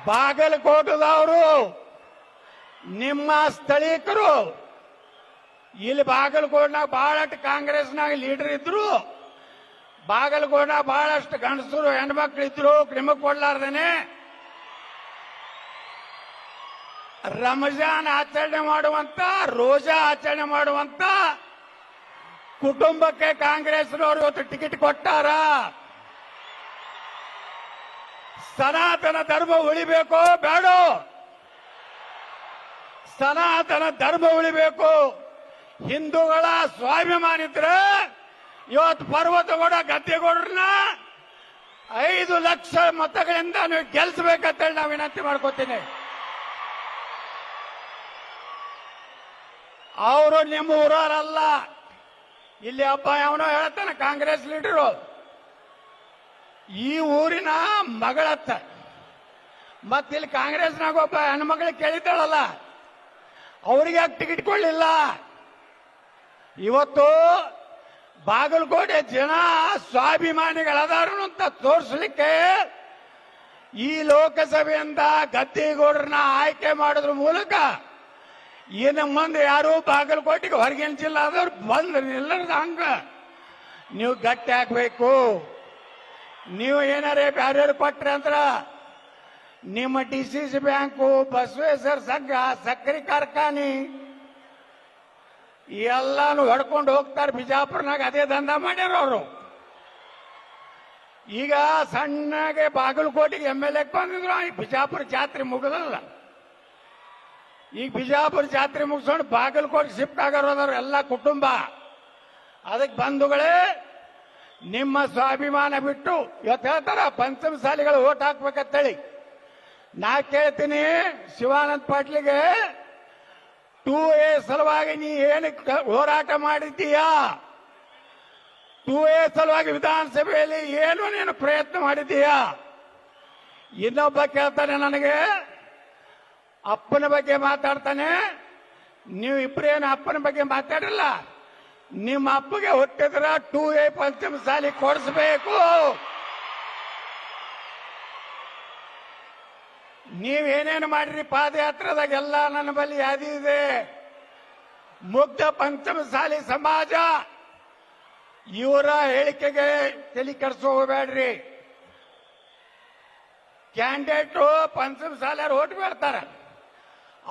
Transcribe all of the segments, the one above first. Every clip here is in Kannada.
ಬಾಗಲಕೋಟದವರು ನಿಮ್ಮ ಸ್ಥಳೀಕರು ಇಲ್ಲಿ ಬಾಗಲಕೋಟನಾಗ ಬಹಳಷ್ಟು ಕಾಂಗ್ರೆಸ್ನಾಗ ಲೀಡರ್ ಇದ್ರು. ಬಾಗಲಕೋಟನಾಗ ಬಹಳಷ್ಟು ಗಂಡಸರು ಹೆಣ್ಮಕ್ಳು ಇದ್ರು. ನಿಮಗೆ ಕೊಡ್ಲಾರ್ದೇನೆ ರಂಜಾನ್ ಆಚರಣೆ ಮಾಡುವಂತ, ರೋಜಾ ಆಚರಣೆ ಮಾಡುವಂತ ಕುಟುಂಬಕ್ಕೆ ಕಾಂಗ್ರೆಸ್ನವರು ಇವತ್ತು ಟಿಕೆಟ್ ಕೊಟ್ಟಾರ. ಸನಾತನ ಧರ್ಮ ಉಳಿಬೇಕು ಬೇಡೋ? ಸನಾತನ ಧರ್ಮ ಉಳಿಬೇಕು. ಹಿಂದೂಗಳ ಸ್ವಾಭಿಮಾನ ಇದ್ರೆ ಇವತ್ತು ಪರ್ವತಗೌಡ ಗದ್ದೆಗೌಡರನ್ನ 5 ಲಕ್ಷ ಮತಗಳಿಂದ ನೀವು ಗೆಲ್ಲಿಸಬೇಕಂತೇಳಿ ನಾವು ವಿನಂತಿ ಮಾಡ್ಕೋತೀನಿ. ಅವರು ನಿಮ್ಮ ಊರವರಲ್ಲ. ಇಲ್ಲಿ ಹಬ್ಬ ಯಾವನೋ ಹೇಳ್ತಾನೆ ಕಾಂಗ್ರೆಸ್ ಲೀಡರು, ಈ ಊರಿನ ಮಗಳತ್ತ. ಮತ್ತಿಲ್ಲಿ ಕಾಂಗ್ರೆಸ್ನಾಗ ಒಬ್ಬ ಹೆಣ್ಮಗಳಿಗೆ ಕೇಳಿದ್ದಾಳಲ್ಲ, ಅವರಿಗೆ ಯಾಕೆ ಟಿಕೆಟ್ ಕೊಡಲಿಲ್ಲ? ಇವತ್ತು ಬಾಗಲಕೋಟೆ ಜನ ಸ್ವಾಭಿಮಾನಿಗಳದಾರು ಅಂತ ತೋರಿಸಲಿಕ್ಕೆ ಈ ಲೋಕಸಭೆಯಿಂದ ಗದ್ದಿಗೌಡರನ್ನ ಆಯ್ಕೆ ಮಾಡೋದ್ರ ಮೂಲಕ ಇನ್ನು ಮುಂದೆ ಯಾರು ಬಾಗಲಕೋಟೆಗೆ ಹೊರಗಿನ ಜಿಲ್ಲಾದವ್ರು ಬಂದು ನಿಲ್ಲದ ಹಂಗ ನೀವು ಗಟ್ಟಿ ಹಾಕ್ಬೇಕು. ನೀವು ಏನಾರೇ ಬ್ಯಾರ್ಯಾರು ಕೊಟ್ರಿ ಅಂದ್ರ ನಿಮ್ಮ DCC ಬ್ಯಾಂಕು, ಬಸವೇಶ್ವರ ಸಂಘ, ಸಕ್ಕರೆ ಕಾರ್ಖಾನೆ ಎಲ್ಲಾನು ಹೊಡ್ಕೊಂಡು ಹೋಗ್ತಾರೆ. ಬಿಜಾಪುರನಾಗ ಅದೇ ದಂಧ ಮಾಡ್ಯಾರ ಅವರು. ಈಗ ಸಣ್ಣಗೆ ಬಾಗಲಕೋಟೆಗೆ MLA ಬಂದಿದ್ರು. ಈ ಬಿಜಾಪುರ ಜಾತ್ರೆ ಮುಗಿದಲ್ಲ. ಈಗ ಬಿಜಾಪುರ ಜಾತ್ರೆ ಮುಗಿಸ್ಕೊಂಡು ಬಾಗಲಕೋಟೆ ಶಿಫ್ಟ್ ಆಗೋರು ಎಲ್ಲ ಕುಟುಂಬ. ಅದಕ್ಕೆ ಬಂಧುಗಳೇ, ನಿಮ್ಮ ಸ್ವಾಭಿಮಾನ ಬಿಟ್ಟು ಇವತ್ತು ಹೇಳ್ತಾರ ಪಂಚಮಸಾಲಿಗಳು ಓಟ್ ಹಾಕ್ಬೇಕಂತೇಳಿ. ನಾ ಕೇಳ್ತೀನಿ ಶಿವಾನಂದ ಪಾಟೀಲ್ಗೆ, 2A ಸಲುವಾಗಿ ನೀ ಏನು ಹೋರಾಟ ಮಾಡಿದ್ದೀಯಾ? 2A ಸಲುವಾಗಿ ವಿಧಾನಸಭೆಯಲ್ಲಿ ಏನು ನೀನು ಪ್ರಯತ್ನ ಮಾಡಿದ್ದೀಯಾ? ಇನ್ನೊಬ್ಬ ಕೇಳ್ತಾನೆ ನನಗೆ, ಅಪ್ಪನ ಬಗ್ಗೆ ಮಾತಾಡ್ತಾನೆ. ನೀವು ಇಬ್ಬರೇನು ಅಪ್ಪನ ಬಗ್ಗೆ ಮಾತಾಡಲ್ಲ. ನಿಮ್ಮ ಅಪ್ಪಗೆ ಹುಟ್ಟಿದ್ರ 2A ಪಂಚಮಸಾಲಿ ಕೊಡಿಸ್ಬೇಕು. ನೀವೇನೇನು ಮಾಡ್ರಿ ಪಾದಯಾತ್ರದಾಗೆಲ್ಲ ನನ್ನ ಬಳಿ ಯಾದಿ ಇದೆ. ಮುಗ್ಧ ಪಂಚಮಸಾಲಿ ಸಮಾಜ ಇವರ ಹೇಳಿಕೆಗೆ ತಲೆ ಕೆಡಿಸೋ ಹೋಗಬೇಡ್ರಿ. ಕ್ಯಾಂಡಿಡೇಟು ಪಂಚಮಸಾಲಿಯರು ಓಟ್ ಬೇಡ್ತಾರ.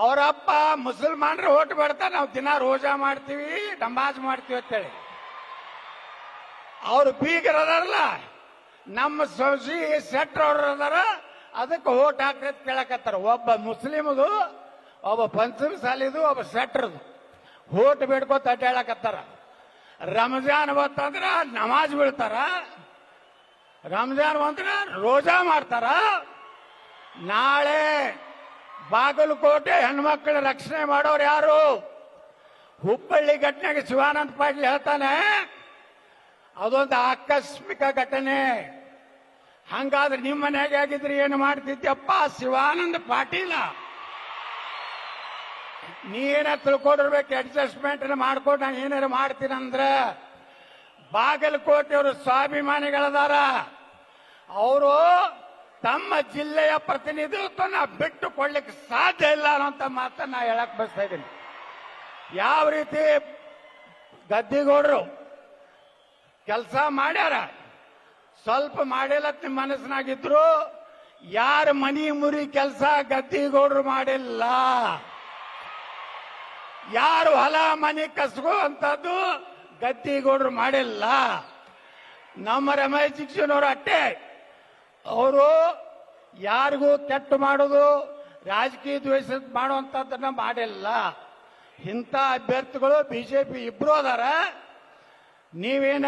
ಅವರಪ್ಪ ಮುಸಲ್ಮಾನರು ಓಟ್ ಬೇಡ್ತಾರ. ನಾವು ದಿನ ರೋಜಾ ಮಾಡ್ತೀವಿ, ನಮಾಜ್ ಮಾಡ್ತೀವಿ ಅಂತೇಳಿ. ಅವರು ಬೀಗರದಾರಲ್ಲ, ನಮ್ಮ ಸೊಸಿ ಶೆಟ್ರ್ ಅವ್ರ ಅದಾರ, ಅದಕ್ಕೆ ಓಟ್ ಹಾಕ್ರಿ ಅಂತ ಕೇಳಕತ್ತಾರ. ಒಬ್ಬ ಮುಸ್ಲಿಮದು, ಒಬ್ಬ ಪಂಚಮಸಾಲಿದು, ಒಬ್ಬ ಶೆಟ್ರದು ಓಟ್ ಬೇಡ್ಕೋತ ಅಡ್ಡಾಡಕತ್ತಾರ. ರಂಜಾನ್ ಬಂತಂದ್ರ ನಮಾಜ್ ಬೀಳ್ತಾರ, ರಂಜಾನ್ ಬಂದ್ರ ರೋಜಾ ಮಾಡ್ತಾರ. ನಾಳೆ ಬಾಗಲಕೋಟೆ ಹೆಣ್ಮಕ್ಳ ರಕ್ಷಣೆ ಮಾಡೋರು ಯಾರು? ಹುಬ್ಬಳ್ಳಿ ಘಟನೆಗೆ ಶಿವಾನಂದ ಪಾಟೀಲ್ ಹೇಳ್ತಾನೆ, ಅದೊಂದು ಆಕಸ್ಮಿಕ ಘಟನೆ. ಹಂಗಾದ್ರೆ ನಿಮ್ಮ ಮನೆಗೆ ಆಗಿದ್ರೆ ಏನು ಮಾಡ್ತಿದ್ಯಪ್ಪ ಶಿವಾನಂದ ಪಾಟೀಲ? ನೀನ ತಿಳ್ಕೊಂಡಿರ್ಬೇಕು, ಅಡ್ಜಸ್ಟ್ಮೆಂಟ್ ಮಾಡ್ಕೊಂಡು ನಾನು ಏನಾರು ಮಾಡ್ತೀನಂದ್ರ. ಬಾಗಲಕೋಟೆಯವರು ಸ್ವಾಭಿಮಾನಿಗಳದಾರ. ಅವರು ತಮ್ಮ ಜಿಲ್ಲೆಯ ಪ್ರತಿನಿಧಿತ್ವನ ಬಿಟ್ಟು ಕೊಡ್ಲಿಕ್ಕೆ ಸಾಧ್ಯ ಇಲ್ಲ ಅನ್ನೋಂಥ ಮಾತನ್ನ ನಾ ಹೇಳಕ್ ಬಯಸ್ತಾ ಇದ್ದೀನಿ. ಯಾವ ರೀತಿ ಗದ್ದಿಗೌಡರು ಕೆಲಸ ಮಾಡ್ಯಾರ, ಸ್ವಲ್ಪ ಮಾಡಿಲ್ಲ ನಿಮ್ಮ ಮನಸ್ಸಿನಾಗಿದ್ರು. ಯಾರ ಮನಿ ಮುರಿ ಕೆಲಸ ಗದ್ದಿಗೌಡರು ಮಾಡಿಲ್ಲ. ಯಾರು ಹೊಲ ಮನಿ ಕಸ್ಗುವಂತದ್ದು ಗದ್ದಿಗೌಡರು ಮಾಡಿಲ್ಲ. ನಮ್ಮ ರಮೇಶ್ ಶಿಕ್ಷಣವರು ಅಟ್ಟೆ, ಅವರು ಯಾರಿಗೂ ಕೆಟ್ಟ ಮಾಡೋದು, ರಾಜಕೀಯ ದ್ವೇಷ ಮಾಡುವಂತದ್ದನ್ನ ಮಾಡಿಲ್ಲ. ಇಂಥ ಅಭ್ಯರ್ಥಿಗಳು ಬಿಜೆಪಿ ಇಬ್ರು ಅದಾರ. ನೀವೇನ